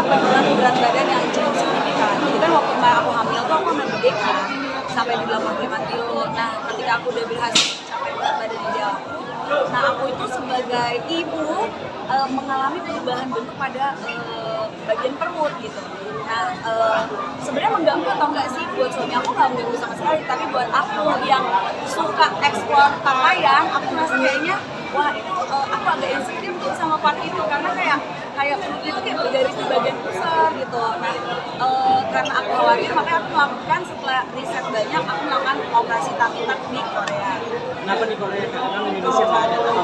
penurunan berat badan yang cukup signifikan. Jadi kan waktu kemarin aku hamil tuh aku ambil gede kan, sampai di 85 kilo. Nah, ketika aku udah berhasil mencapai berat badan ideal aku, nah aku itu sebagai ibu mengalami perubahan bentuk pada bagian perut gitu. Nah, sebenarnya mengganggu atau enggak sih buat suami aku? Nggak mengganggu sama sekali, tapi buat aku yang suka eksplor pakaian, aku merasa kayaknya wah itu aku agak insecure tuh sama part itu karena kayak perut itu kayak bergaris di bagian pusat gitu. Nah, karena aku khawatir makanya aku melakukan setelah riset banyak aku melakukan operasi tummy tuck di Korea. Kenapa di Korea? Karena Indonesia nggak ada atau?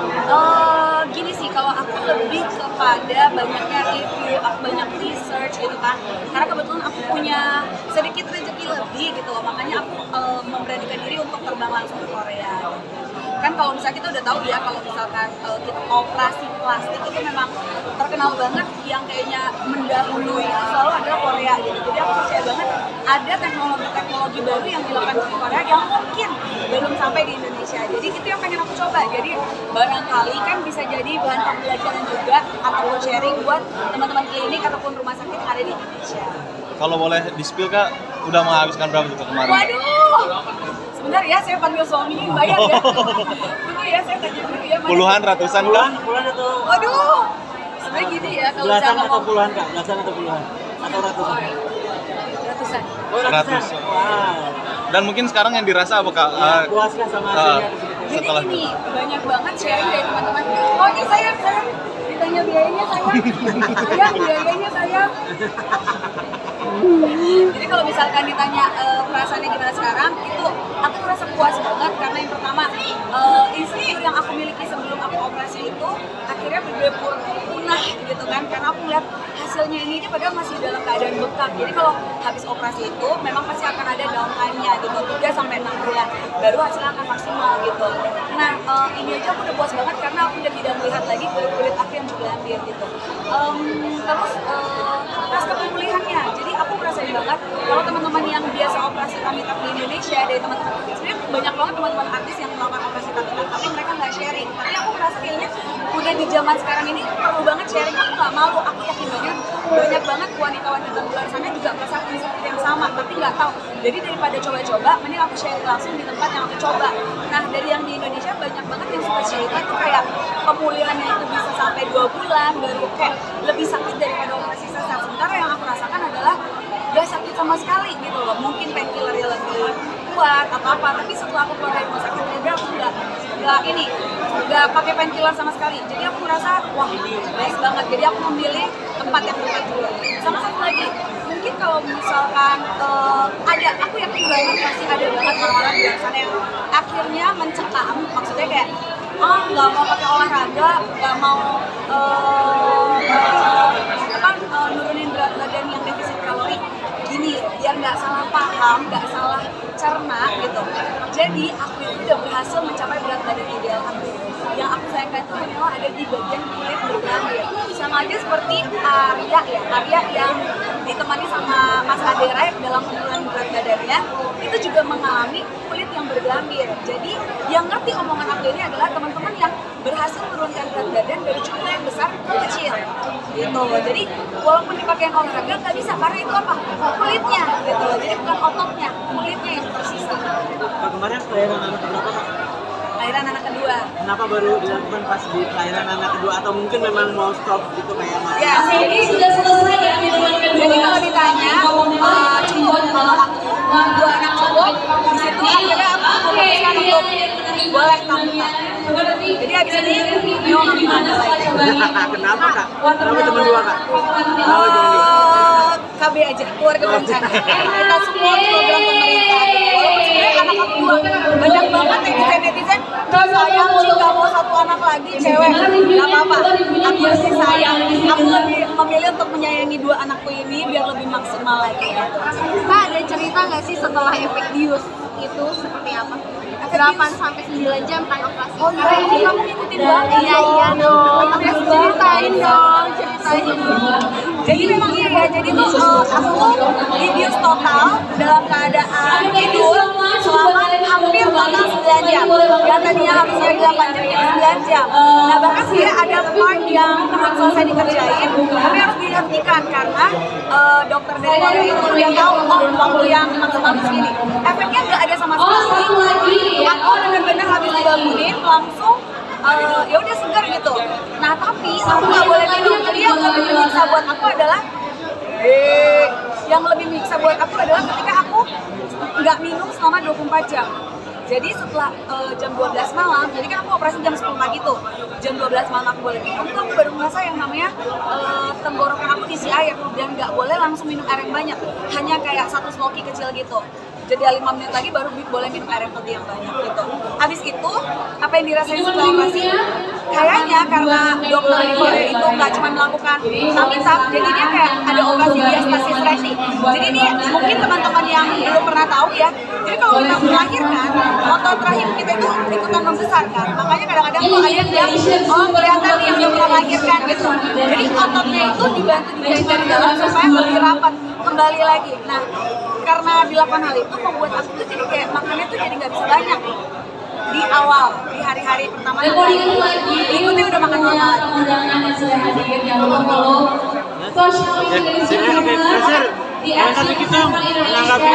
Gini sih, kalau aku lebih kepada banyaknya review, aku banyak research gitu kan. Karena kebetulan aku punya sedikit rezeki lebih gitu loh, makanya aku memberanikan diri untuk terbang langsung ke Korea. Kan kalau misalnya kita udah tahu ya, kalau misalkan kita operasi plastik itu memang terkenal banget yang kayaknya mendahului itu selalu adalah Korea gitu. Jadi aku percaya banget ada teknologi baru yang dilakukan di Korea yang mungkin belum sampai di Indonesia. Jadi itu yang pengen aku coba. Jadi barangkali kan bisa jadi bahan pembelajaran juga ataupun sharing buat teman-teman klinik ataupun rumah sakit yang ada di Indonesia. Kalau boleh di-spill Kak, udah menghabiskan berapa tuh kemarin? Waduh! Sebentar ya, saya panggil suami, bayar ya. Tunggu ya, saya tanya dulu ya. Puluhan, ratusan Kak? Puluhan atau? Waduh! Sebenarnya gini ya, kalau Belasan saya atau ngomong puluhan Kak? Belasan atau puluhan? Atau ratusan? ratusan. Oh, ratusan. Ratusan. Wow. Dan mungkin sekarang yang dirasa apa Kak? Puas kan sama hasilnya? Jadi Setelah ini banyak banget sharing dari teman-teman. Oh ini saya ditanya biayanya sayang biayanya sayang. Jadi kalau misalkan ditanya perasaannya gimana sekarang, itu aku merasa puas banget karena yang pertama istri yang aku miliki sebelum aku operasi itu akhirnya berdebur punah gitu kan, karena aku lihat hasilnya ini aja padahal masih dalam keadaan bengkak. Jadi kalau habis operasi itu memang pasti akan ada downtime-nya gitu, 3-6 bulan baru hasilnya akan maksimal gitu. Nah ini aja aku udah puas banget karena aku udah tidak melihat lagi kulit aku yang bergelambir gitu. Terus pasca pemulihannya, jadi aku merasain banget kalau teman-teman yang biasa operasi tummy tuck di Indonesia, dari teman-teman sebenarnya banyak banget teman-teman artis yang melakukan operasi tummy tuck tapi mereka nggak sharing. Tapi aku merasa kayaknya udah di zaman sekarang ini perlu banget sharing. Aku nggak malu, aku yakin banyak banget wanita-wanita di luar sana juga merasakan seperti yang sama tapi nggak tahu. Jadi daripada coba-coba, mending aku sharing langsung di tempat yang aku coba. Nah dari yang di Indonesia banyak banget yang suka cerita tuh kayak pemulihannya itu bisa sampai 2 bulan baru kayak lebih sakit daripada operasi sesar. Sementara yang aku rasakan adalah gak sakit sama sekali gitu loh. Mungkin painkillernya lebih kuat atau apa, tapi setelah aku keluar dari rumah sakit udah aku nggak pakai painkiller sama sekali. Jadi aku merasa wah nice banget. Jadi aku memilih tempat yang dekat dulu. Sama satu lagi, mungkin kalau misalkan aku yakin banget pasti ada banget orang-orang di luar sana yang akhirnya mencekam, maksudnya kayak nggak mau pakai olahraga, nggak mau nurunin berat badan yang defisit kalori. Gini, biar nggak salah paham, nggak salah cerna gitu. Jadi aku itu udah berhasil mencapai berat badan ideal aku. Yang aku sayangkan itu hanyalah ada di bagian kulit bergelambir. Sama aja seperti Arya yang ditemani sama Mas Adera dalam penurunan berat badannya, itu juga mengalami kulit yang bergelambir. Jadi yang ngerti omongan aku ini adalah teman-teman yang berhasil menurunkan berat badan dari jumlah yang besar ke kecil gitu. Jadi walaupun dipakai olahraga nggak bisa karena itu apa? Kulitnya gitu. Jadi bukan ototnya, kulitnya yang tersisa. Kemarin kelahiran anak berapa Kak? Kelahiran anak kedua. Kenapa baru dilakukan pas di kelahiran anak kedua atau mungkin memang mau stop gitu kayak mati? Ya, ini sudah selesai ya. Jadi kalau ditanya cukup kalau aku 2 anak cowok, di situ akhirnya aku memutuskan untuk boleh tamu. Jadi abis ini Nio nggak mau ada lagi. Kenapa Kak? Kenapa cuma 2 Kak? Kenapa cuma 2? KB aja, keluarga berencana. Kita semua program pemerintah. Walaupun sebenarnya anak aku 2, banyak banget netizen nggak sayang sih nggak mau 1 anak lagi cewek, nggak apa-apa. Aku lebih sayang, aku lebih memilih untuk menyayangi 2 anakku ini biar lebih maksimal lagi. Kak, ada cerita nggak sih setelah efek bius itu seperti apa? 8-9 jam kan operasi. Oh iya, ini kamu ngikutin banget. Iya dong. Ceritain dong. Jadi memang iya ya, jadi tuh aku di bius total dalam keadaan tidur selama hampir total 9 jam. Yang tadinya harusnya 8 jam jadi 9 jam. Nah bahkan sebenarnya ada part yang selesai dikerjain, tapi harus dihentikan karena dokter dari Korea itu dia tahu waktu yang maksimal segini. Efeknya nggak ada sama sekali. Aku benar-benar habis dibangunin langsung ya udah segar gitu. Nah tapi aku nggak boleh minum. Jadi yang lebih menyiksa buat aku adalah ketika aku nggak minum selama 24 jam. Jadi setelah jam 12 malam, jadi kan aku operasi jam 10 pagi tuh. Jam 12 malam aku boleh minum, tuh aku baru merasa yang namanya tenggorokan aku diisi air. Dan nggak boleh langsung minum air yang banyak, hanya kayak satu smoky kecil gitu. Jadi 5 menit lagi baru boleh minum air yang putih yang banyak gitu. Habis itu, apa yang dirasain setelah operasi? Kayaknya karena dokter di Korea itu nggak cuma melakukan tap, jadi dia kayak ada operasi diastasis reti. Jadi ini mungkin teman-teman yang belum pernah tahu ya. Jadi kalau kita melahirkan, otot rahim kita itu ikutan membesar kan. Makanya kadang-kadang tuh ada yang bilang, oh kelihatan nih yang udah pernah melahirkan gitu. Jadi ototnya itu dibantu dijahit dari dalam supaya lebih rapat kembali lagi. Nah, karena dilakukan hal itu membuat aku tuh jadi kayak makannya tuh jadi nggak bisa banyak di awal, di hari-hari pertama ikutnya udah makan normal. Menanggapi gitu, menanggapi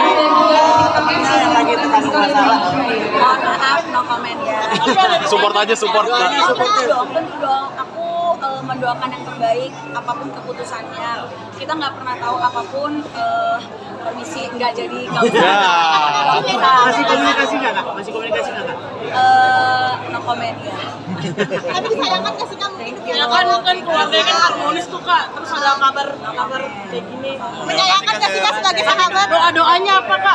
temennya yang lagi terkandung masalah. Mohon maaf, no comment ya. Support aja, support. Tentu dong. Aku mendoakan yang terbaik, apapun keputusannya. Kita nggak pernah tahu apapun. Permisi, nggak jadi nggak usah. Masih komunikasi nggak kak? No comment ya. Tapi disayangkan nggak sih kamu? Ya kan keluarganya kan harmonis tuh kak, terus ada kabar kayak gini. Menyayangkan nggak sih kak sebagai sahabat? Doa-doanya apa kak?